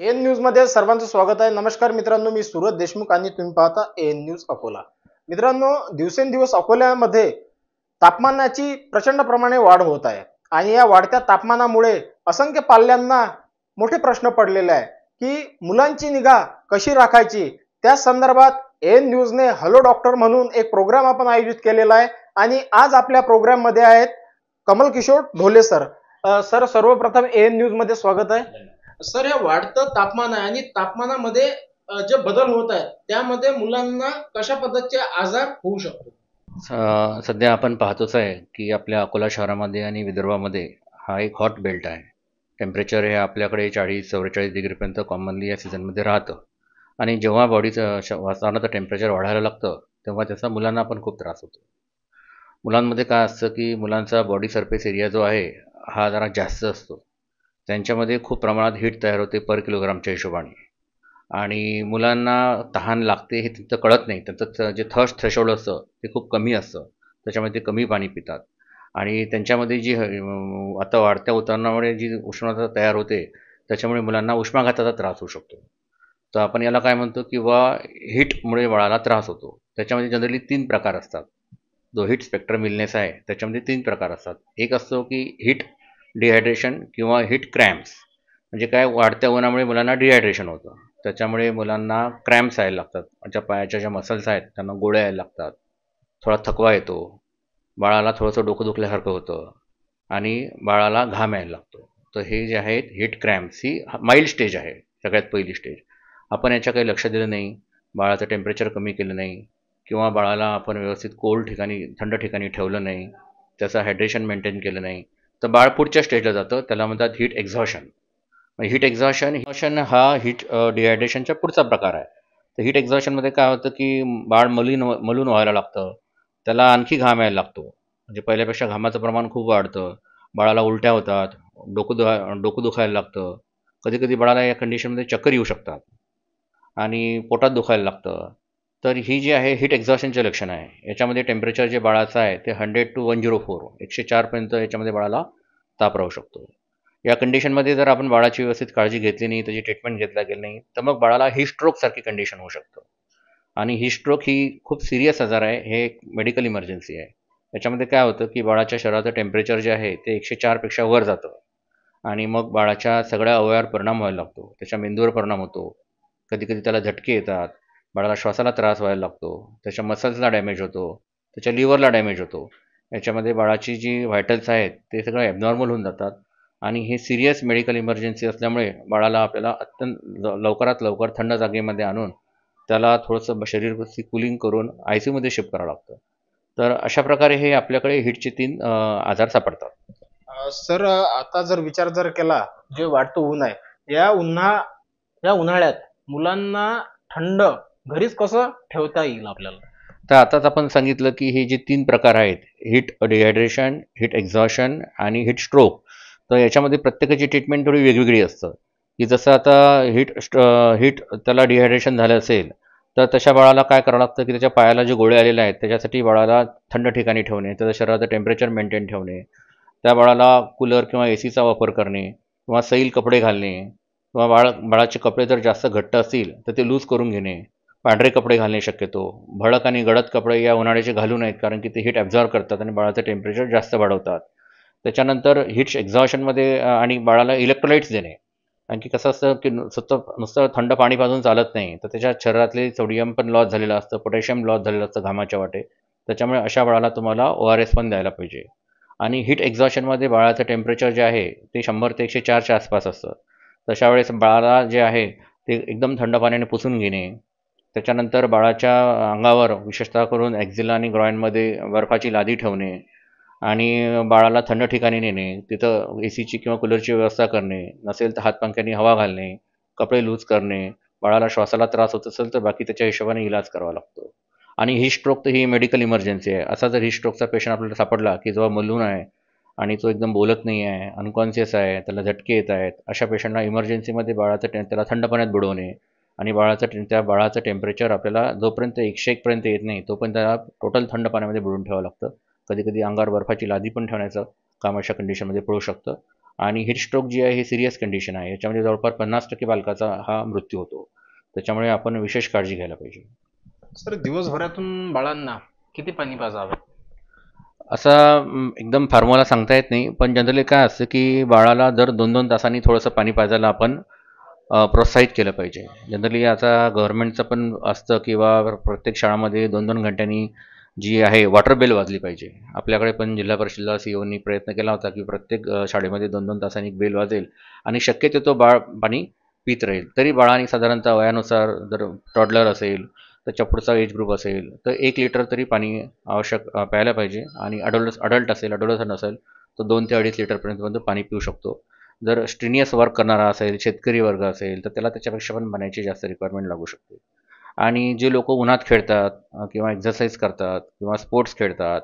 N news मध्ये सर्वांचं स्वागत आहे. नमस्कार मित्रांनो, मी सूरज देशमुख आणि तुम्ही पाहता एन न्यूज अकोला. मित्रांनो, दिवसेंदिवस अकोल्यामध्ये तापमानाची प्रचंड प्रमाणे वाढ होत आहे आणि या वाढत्या तापमानामुळे असंख्य पाल्यांना मोठे प्रश्न पडलेले आहे की मुलांची निगा कशी राखायची. त्या संदर्भात एन न्यूजने हॅलो डॉक्टर म्हणून एक प्रोग्राम आपण आयोजित केलेला आहे आणि आज आपल्या प्रोग्राम मध्ये आहेत कमल किशोर ढोले सर. सर, सर्वप्रथम एन न्यूज मध्ये स्वागत आहे. सर, हे वाढतं तापमान आहे आणि तापमानामध्ये जे बदल होत आहेत त्यामध्ये मुलांना कशा पद्धतीचे आजार होऊ शकतो. सध्या आपण पाहतोच आहे की आपल्या अकोला शहरामध्ये आणि विदर्भामध्ये हा एक हॉट बेल्ट आहे. टेम्परेचर हे आपल्याकडे 40-44 डिग्रीपर्यंत कॉमनली या सीझनमध्ये राहतं आणि जेव्हा बॉडीचं वातावरणाचं टेम्परेचर वाढायला लागतं तेव्हा त्याचा मुलांना पण खूप त्रास होतो. मुलांमध्ये काय असतं की मुलांचा बॉडी सरफेस एरिया जो आहे हा जरा जास्त असतो. त्यांच्यामध्ये खूप प्रमाणात हीट तयार होते पर किलोग्रामच्या हिशोबाने आणि मुलांना तहान लागते हे त्यांचं कळत नाही. त्यांचं जे थर्स्ट थ्रेशोल्ड असतं ते खूप कमी असतं, त्याच्यामुळे ते कमी पाणी पितात आणि त्यांच्यामध्ये जी आता वाढत्या उतारणामुळे जी उष्णता तयार होते त्याच्यामुळे मुलांना उष्माघाताचा त्रास होऊ शकतो. तर आपण याला काय म्हणतो किंवा हीटमुळे बाळाला त्रास होतो. त्याच्यामध्ये जनरली 3 प्रकार असतात. जो हीट स्पेक्ट्रम इलनेस आहे त्याच्यामध्ये 3 प्रकार असतात. एक असतो की हीट डिहायड्रेशन किंवा हीट क्रॅम्प्स. म्हणजे काय, वाढत्या उन्हामुळे मुलांना डिहायड्रेशन होतं, त्याच्यामुळे मुलांना क्रॅम्प्स यायला लागतात. त्यांच्या पायाच्या ज्या मसल्स आहेत त्यांना गोळ्या यायला लागतात, थोडा थकवा येतो, बाळाला थोडंसं डोकं दुखल्यासारखं होतं आणि बाळाला घाम यायला लागतो. तर हे जे आहेत हीट क्रॅम्प्स ही माइल्ड स्टेज आहे, सगळ्यात पहिली स्टेज. आपण याच्या काही लक्ष दिलं नाही, बाळाचं टेम्परेचर कमी केलं नाही किंवा बाळाला आपण व्यवस्थित कोल्ड ठिकाणी थंड ठिकाणी ठेवलं नाही, त्याचं हायड्रेशन मेंटेन केलं नाही, तर बाळ पुढच्या स्टेजला जातं. त्याला म्हणतात हीट एक्झॉशन. हीट एक्झॉशन हा हीट डिहायड्रेशनचा पुढचा प्रकार आहे. तर हीट एक्झॉशनमध्ये काय होतं की बाळ मलून व्हायला लागतं, त्याला आणखी घाम यायला लागतो, म्हणजे पहिल्यापेक्षा घामाचं प्रमाण खूप वाढतं, बाळाला उलट्या होतात, डोकं दुखायला लागतं, कधी कधी बाळाला या कंडिशनमध्ये चक्कर येऊ शकतात आणि पोटात दुखायला लागतं. तर ही जी आहे हीट एक्झॉशनचे लक्षण आहे. याच्यामध्ये टेम्परेचर जे बाळाचं आहे ते 100 to 104 104पर्यंत याच्यामध्ये बाळाला ताप राहू शकतो. या कंडिशनमध्ये जर आपण बाळाची व्यवस्थित काळजी घेतली नाही, त्याची ट्रीटमेंट घेतला गेली नाही, तर मग बाळाला ही स्ट्रोकसारखी कंडिशन होऊ शकतं. आणि ही स्ट्रोक ही खूप सिरियस आजार आहे, हे एक मेडिकल इमर्जन्सी आहे. याच्यामध्ये काय होतं की बाळाच्या शरीराचं टेम्परेचर जे आहे ते 104पेक्षा वर जातं आणि मग बाळाच्या सगळ्या अवयवावर परिणाम व्हायला लागतो. त्याच्या मेंदूवर परिणाम होतो, कधी कधी त्याला झटके येतात, बाळाला श्वासाला त्रास व्हायला लागतो, त्याच्या मसल्सला डॅमेज होतो, त्याच्या लिव्हरला डॅमेज होतो. याच्यामध्ये बाळाची जी व्हायटल्स आहेत ते सगळं ॲबनॉर्मल होऊन जातात आणि हे सिरियस मेडिकल इमर्जन्सी असल्यामुळे बाळाला आपल्याला अत्यंत लवकरात लवकर थंड जागेमध्ये आणून त्याला थोडंसं शरीर कूलिंग करून ICU मध्ये शिफ्ट करावं लागतं. तर अशा प्रकारे हे आपल्याकडे हीटचे 3 आजार सापडतात. सर, आता जर विचार केला, जे वाढतं ऊन आहे या उन्हाळ्यात मुलांना थंड घरीच कसं ठेवता येईल आपल्याला. तर आताच आपण सांगितलं की हे जे 3 प्रकार आहेत, हीट डिहायड्रेशन, हीट एक्झॉशन आणि हीट स्ट्रोक, तर याच्यामध्ये प्रत्येकाची ट्रीटमेंट थोडी वेगवेगळी असतं. की जसं आता हीट त्याला डिहायड्रेशन झालं असेल तर तशा बाळाला काय करावं लागतं की त्याच्या पायाला जे गोळे आलेले आहेत त्याच्यासाठी बाळाला थंड ठिकाणी ठेवणे, त्याचं शरीराचं टेम्परेचर मेंटेन ठेवणे, त्या बाळाला कूलर किंवा ACचा वापर करणे किंवा सैल कपडे घालणे किंवा बाळाचे कपडे जर जास्त घट्ट असतील तर ते लूज करून घेणे, पांढरे कपडे घालणे शक्यतो. भडक आणि गडद कपडे या उन्हाळ्याचे घालू नयेत, कारण की ते हीट ॲब्झॉर्ब करतात आणि बाळाचं टेम्परेचर जास्त वाढवतात. त्याच्यानंतर हीट एक्झॉशनमध्ये आणि बाळाला इलेक्ट्रोलाइट्स देणे, कारण की कसं असतं की नुसतं थंड पाणी पाजून चालत नाही, तर त्याच्या शरीरातले सोडियम पण लॉस झालेलं असतं, पोटॅशियम लॉस झालेलं असतं घामाच्या वाटे. त्याच्यामुळे अशा बाळाला तुम्हाला ORS पण द्यायला पाहिजे. आणि हीट एक्झॉशनमध्ये बाळाचं टेम्परेचर जे आहे ते 100 ते 104च्या आसपास असतं. तशा वेळेस बाळाला जे आहे ते एकदम थंड पाण्याने पुसून घेणे. त्याच्यानंतर बाळाच्या अंगावर विशेषतः करून ॲक्झिला आणि ग्रॉइनमध्ये बर्फाची लादी ठेवणे आणि बाळाला थंड ठिकाणी नेणे, तिथं ACची किंवा कूलरची व्यवस्था करणे, नसेल तर हातपंख्याने हवा घालणे, कपडे लूज करणे. बाळाला श्वासाला त्रास होत असेल तर बाकी त्याच्या हिशोबाने इलाज करावा लागतो. आणि ही स्ट्रोक तर ही मेडिकल इमर्जन्सी आहे. असा जर ही स्ट्रोकचा पेशंट आपल्याला सापडला की जो मलून आहे आणि तो एकदम बोलत नाही आहे, अनकॉन्शियस आहे, त्याला झटके येत आहेत, अशा पेशंटला इमर्जन्सीमध्ये त्याला थंड पाण्यात बुडवणे आणि त्या बाळाचं टेम्परेचर आपल्याला जोपर्यंत 101 पर्यंत येत नाही तोपर्यंत त्याला टोटल थंड पाण्यामध्ये बुडवून ठेवावं लागतं. कधी कधी अंगावर बर्फाची लादी पण ठेवण्याचं काम अशा कंडिशनमध्ये पडू शकतं. आणि हीट स्ट्रोक जी आहे ही सिरियस कंडिशन आहे. याच्यामध्ये जवळपास 50% बालकाचा हा मृत्यू होतो. त्याच्यामुळे आपण विशेष काळजी घ्यायला पाहिजे. सर, दिवसभरातून बाळांना किती पाणी पाजावे? असा एकदम फॉर्म्युला सांगता येत नाही, पण जनरली काय असतं की बाळाला दर 2-2 तासांनी थोडंसं पाणी पाजायला आपण प्रोत्साहित केलं पाहिजे. जनरली आता गव्हर्नमेंटचं पण असतं किंवा प्रत्येक शाळामध्ये 2-2 घंट्यांनी जी आहे वॉटर बेल वाजली पाहिजे. आपल्याकडे पण जिल्हा परिषदेला सीओनी प्रयत्न केला होता की प्रत्येक शाळेमध्ये 2-2 तासांनी एक बेल वाजेल आणि शक्यतो तो बाळ पाणी पीत राहील. तरी बाळाने साधारणतः वयानुसार जर टॉडलर असेल, त्याच्या पुढचा एज ग्रुप असेल तर 1 लिटर तरी पाणी आवश्यक प्यायला पाहिजे आणि अडल्ट असेल, अडोलसंट असेल तर 2 ते 2.5 लिटरपर्यंत पाणी पिऊ शकतो. जर स्ट्रिनियस वर्क करणारा असेल, शेतकरी वर्ग असेल, तर त्याला त्याच्यापेक्षा पण पाण्याची जास्त रिक्वायरमेंट लागू शकते. आणि जे लोक उन्हात खेळतात किंवा एक्झरसाईज करतात किंवा स्पोर्ट्स खेळतात,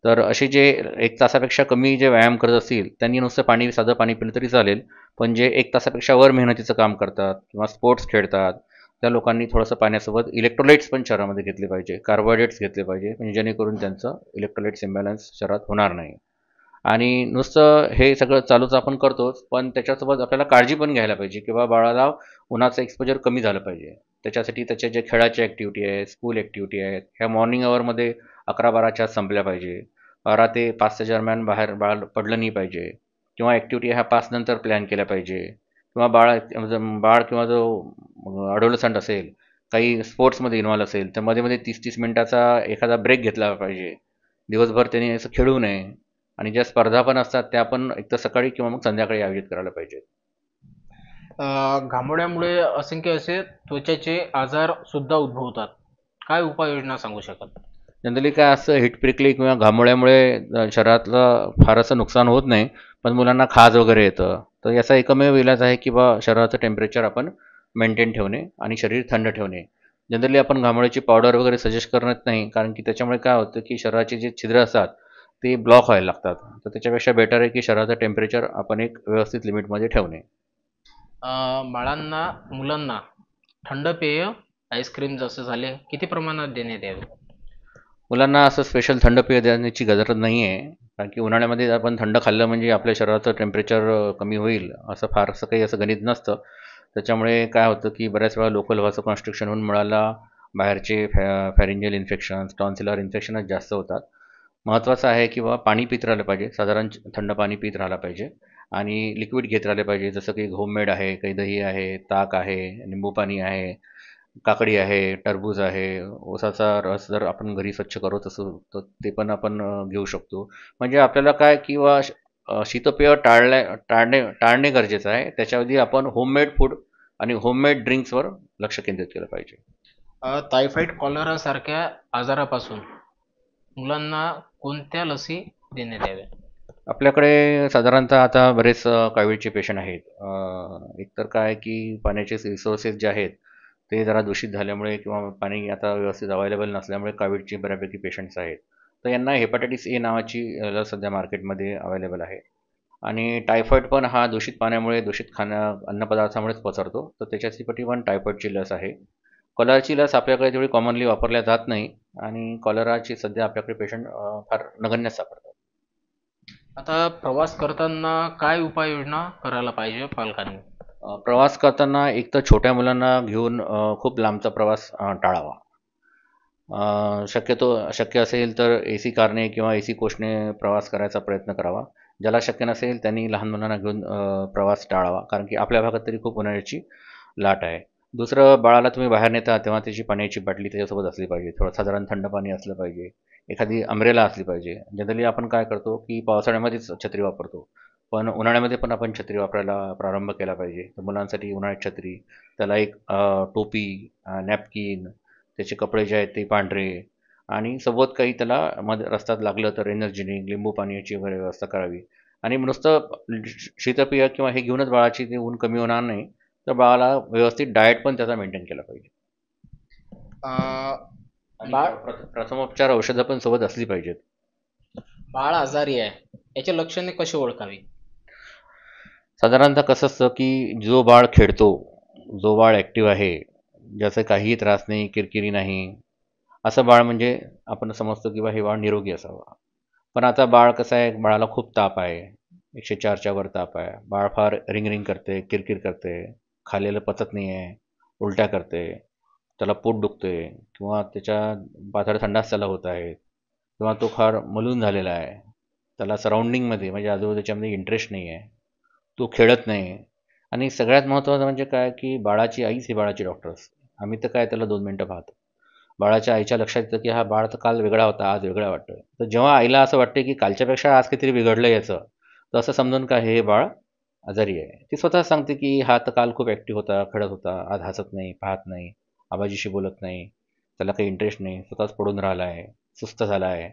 तर असे जे 1 तासापेक्षा कमी जे व्यायाम करत असतील, त्यांनी नुसतं साधं पाणी पिलं तरी चालेल. पण जे 1 तासापेक्षा वर मेहनतीचं काम करतात किंवा स्पोर्ट्स खेळतात, त्या लोकांनी थोडंसं पाण्यासोबत इलेक्ट्रोलाइट्स पण शरीरामध्ये घेतले पाहिजे, कार्बोहायड्रेट्स घेतले पाहिजे, म्हणजे जेणेकरून त्यांचं इलेक्ट्रोलाइट्स इम्बॅलन्स शरीरात होणार नाही. आणि नुसतं हे सगळं चालूच आपण करतोच, पण त्याच्यासोबत आपल्याला काळजी पण घ्यायला पाहिजे किंवा बाळाला उन्हाचं एक्सपोजर कमी झालं पाहिजे. त्याच्यासाठी त्याच्या जे खेळाची ॲक्टिव्हिटी आहे, स्कूल ॲक्टिव्हिटी आहेत, ह्या मॉर्निंग अवरमध्ये 11-12च्या आत संपल्या पाहिजे. 12 ते 5च्या दरम्यान बाहेर बाळ पडलं नाही पाहिजे किंवा ॲक्टिव्हिटी ह्या 5 नंतर प्लॅन केल्या पाहिजे किंवा बाळ किंवा जो अडोलसंट असेल, काही स्पोर्ट्समध्ये इन्व्हॉल्व असेल, तर मध्ये-मध्ये 30-30 मिनिटाचा एखादा ब्रेक घेतला पाहिजे. दिवसभर त्याने असं खेळू नये. आणि ज्या स्पर्धा पण असतात त्या पण एकतर सकाळी किंवा मग संध्याकाळी आयोजित करायला पाहिजेत. घामोळ्यामुळे असंख्य असे त्वचेचे आजार सुद्धा उद्भवतात. काय उपाययोजना सांगू शकाल? जनरली काय असतं, हिट प्रिकली किंवा घामोळ्यामुळे शरीरातलं फार असं नुकसान होत नाही, पण मुलांना खाज वगैरे येतं. तर याचा एकमेव इलाज आहे की शरीराचं टेम्परेचर आपण मेंटेन ठेवणे आणि शरीर थंड ठेवणे. जनरली आपण घामोळ्याची पावडर वगैरे सजेस्ट करत नाही, कारण की त्याच्यामुळे काय होतं की शरीराचे जे छिद्र असतात ते ब्लॉक व्हायला लागतात. तर त्याच्यापेक्षा बेटर आहे की शरीराचं टेम्परेचर आपण एक व्यवस्थित लिमिटमध्ये ठेवणे. बाळांना, मुलांना थंड पेय, आईस्क्रीम जसे झाले, किती प्रमाणात देण्यात यावे? मुलांना असं स्पेशल थंड पेय देण्याची गरज नाही आहे, कारण की उन्हाळ्यामध्ये आपण थंड खाल्लं म्हणजे आपल्या शरीराचं टेम्परेचर कमी होईल असं फारसं काही असं गणित नसतं. त्याच्यामुळे काय होतं की बऱ्याच वेळा लोकल व्हासो कॉन्स्ट्रिक्शन होऊन मुलाला बाहेरचे फॅरिंजियल इन्फेक्शन्स, टॉन्सिलर इन्फेक्शनच जास्त होतात. महत्त्वाचं आहे की पाणी पित राहिलं पाहिजे, साधारण थंड पाणी पित राहिलं पाहिजे आणि लिक्विड घेत राहिले पाहिजे, जसं की होममेड आहे, काही दही आहे, ताक आहे, निंबू पाणी आहे, काकडी आहे, टरबूज आहे, ऊसाचा रस जर आपण घरी स्वच्छ करत असू तर ते पण आपण घेऊ शकतो. म्हणजे आपल्याला काय किंवा शीतपेय टाळणे गरजेचं आहे. त्याच्याऐवजी आपण होममेड फूड आणि होममेड ड्रिंक्सवर लक्ष केंद्रित केलं पाहिजे. टायफॉइड, कॉलरा सारख्या आजारापासून मुलांना कोणत्या लसी देण्यात याव्या? आपल्याकडे साधारणतः आता बरेच कोविडचे पेशंट आहेत. एकतर काय की पाण्याचे रिसोर्सेस जे आहेत ते जरा दूषित झाल्यामुळे किंवा पाणी आता व्यवस्थित अवेलेबल नसल्यामुळे कोविडचे बऱ्यापैकी पेशंट्स आहेत. तर यांना हेपॅटायटिस ए नावाची लस सध्या मार्केटमध्ये अवेलेबल आहे. आणि टायफॉईड पण हा दूषित पाण्यामुळे, दूषित अन्नपदार्थामुळेच पसरतो. तर त्याच्यासाठी पण टायफॉईडची लस आहे. कॉलराची लस आपल्याकडे तेवढी कॉमनली वापरल्या जात नाही आणि कॉलराची सध्या आपल्याकडे पेशंट फार नगण्य सापडतात. आता प्रवास करताना काय उपाययोजना करायला पाहिजे पालकांनी? प्रवास करताना एक तर छोट्या मुलांना घेऊन खूप लांबचा प्रवास टाळावा. शक्य असेल तर ए सी कारने किंवा ए सी कोचने प्रवास करायचा प्रयत्न करावा. ज्याला शक्य नसेल त्यांनी लहान मुलांना घेऊन प्रवास टाळावा, कारण की आपल्या भागात तरी खूप उन्हाळ्याची लाट आहे. दुसरं, बाळाला तुम्ही बाहेर नेता तेव्हा त्याची पाण्याची बाटली त्याच्यासोबत असली पाहिजे. थोडं साधारण थंड पाणी असलं पाहिजे. एखादी अम्ब्रेला असली पाहिजे. जनरली आपण काय करतो की पावसाळ्यामध्येच छत्री वापरतो, पण उन्हाळ्यामध्ये पण आपण छत्री वापरायला प्रारंभ केला पाहिजे. तर मुलांसाठी उन्हाळ्यात छत्री, त्याला एक टोपी, नॅपकिन, त्याचे कपडे जे आहेत ते पांढरे आणि सोबत काही त्याला रस्त्यात लागलं तर एनर्जी ड्रिंक, लिंबू पाण्याची वगैरे व्यवस्था करावी. आणि नुसतं शीतपेय किंवा हे घेऊनच बाळाची ते ऊन कमी होणार नाही, तर बाळाला व्यवस्थित डाएट पण त्याचा मेंटेन केला पाहिजे. आणि प्रथमोपचार औषधं पण सोबत असली पाहिजेत. बाळ आजारी आहे, याची लक्षणे कशी ओळखावी? साधारणतः कसं असतं की जो बाळ खेळतो, जो बाळ ॲक्टिव्ह आहे, ज्याचा काहीही त्रास नाही, किरकिरी नाही, असं बाळ म्हणजे आपण समजतो की हे बाळ निरोगी असावं. पण आता बाळ कसं आहे, बाळाला खूप ताप आहे, 104च्या वर ताप आहे, बाळ फार रिंग करते, किरकिर करते, खाल्लेलं पचत नाही आहे, उलट्या करते, त्याला पोट दुखते किंवा त्याच्या पातळ संडास त्याला होत आहेत किंवा तो फार मलून झालेला आहे, त्याला सराउंडिंगमध्ये म्हणजे आजूबाजूच्यामध्ये इंटरेस्ट नाही आहे, तो खेळत नाही. आणि सगळ्यात महत्त्वाचं म्हणजे काय की बाळाची आईच ही बाळाची डॉक्टर असते. आम्ही तर काय त्याला 2 मिनटं पाहतो. बाळाच्या आईच्या लक्षात येतं की हा बाळ तर काल वेगळा होता, आज वेगळा वाटतोय. तर जेव्हा आईला असं वाटतं की कालच्यापेक्षा आज काहीतरी बिघडलं याचं, तर असं समजून का हे बाळ आजारी आहे. ती स्वतः सांगते की हा तर काल खूप ॲक्टिव्ह होता, खेळत होता, आज हसत नाही, पाहत नाही, आबाजीशी बोलत नाही, त्याला काही इंटरेस्ट नाही, स्वतःच पडून राहिला आहे, सुस्त झाला आहे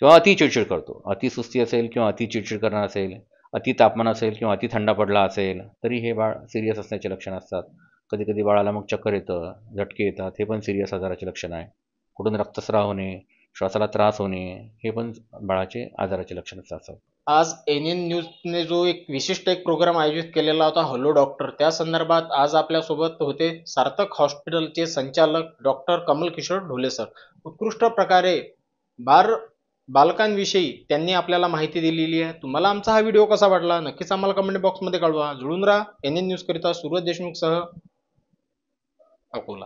किंवा अति चिडचिड करतो. अति सुस्ती असेल किंवा अति चिडचिड करणं असेल, अति तापमान असेल किंवा अति थंडा पडला असेल, तरी हे बाळ सिरियस असण्याचे लक्षणं असतात. कधी कधी बाळाला मग चक्कर येतं, झटके येतात, हे पण सिरियस आजाराचे लक्षण आहे. कुठून रक्तस्राव होणे, श्वासाला त्रास होणे, हे पण बाळाचे आजाराचे लक्षण असतात. आज NN न्यूजने जो एक विशिष्ट प्रोग्राम आयोजित केलेला होता हॅलो डॉक्टर, त्या संदर्भात आज आपल्यासोबत होते सार्थक हॉस्पिटलचे संचालक डॉक्टर कमल किशोर ढोले सर. उत्कृष्ट प्रकारे बालकांविषयी त्यांनी आपल्याला माहिती दिलेली आहे. तुम्हाला आमचा हा व्हिडिओ कसा वाटला नक्कीच आम्हाला कमेंट बॉक्समध्ये कळवा. जुळून राहा NN न्यूज करिता सुरज देशमुख सह अकोला.